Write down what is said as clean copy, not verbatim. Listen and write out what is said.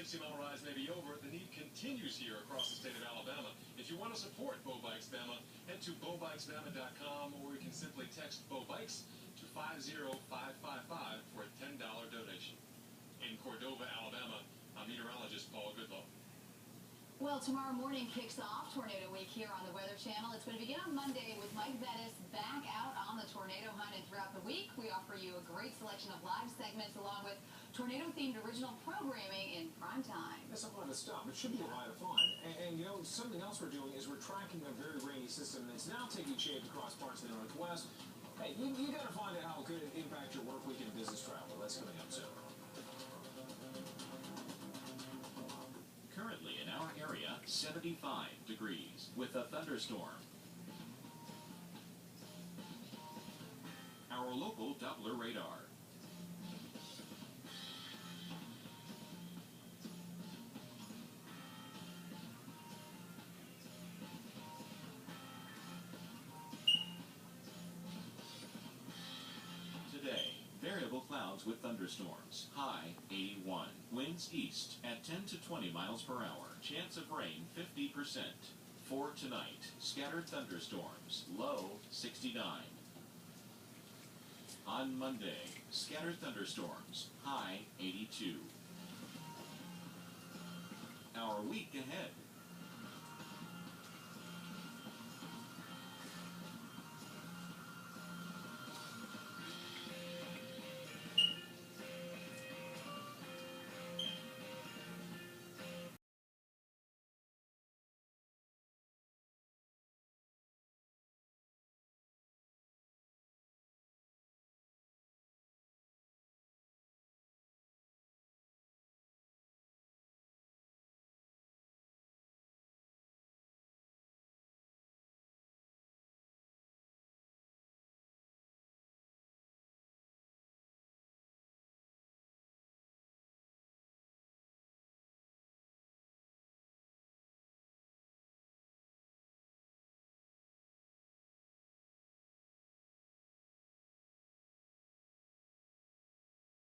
60-mile rides may be over, the need continues here across the state of Alabama. If you want to support Bo Bikes Bama, head to bobikesbama.com, or you can simply text Bo Bikes to 50555 for a $10 donation. In Cordova, Alabama, I'm meteorologist Paul Goodlow. Well, tomorrow morning kicks off Tornado Week here on the Weather Channel. It's going to begin on Monday with Mike Bettis back out on the tornado hunt, and throughout the week we offer you a great selection of live segments along with tornado-themed original programming in prime time. That's a lot of stuff. It should be a lot of fun. And you know, something else we're doing is we're tracking a very rainy system that's now taking shape across parts of the Northwest. Hey, you got to find out how it could impact your work week and business travel. That's coming up soon. Currently in our area, 75 degrees with a thunderstorm. Our local Doppler radar. Today, variable clouds with thunderstorms. High 81. Winds east at 10 to 20 miles per hour. Chance of rain 50%. For tonight, scattered thunderstorms. Low 69. On Monday, scattered thunderstorms. High 82. Our week ahead.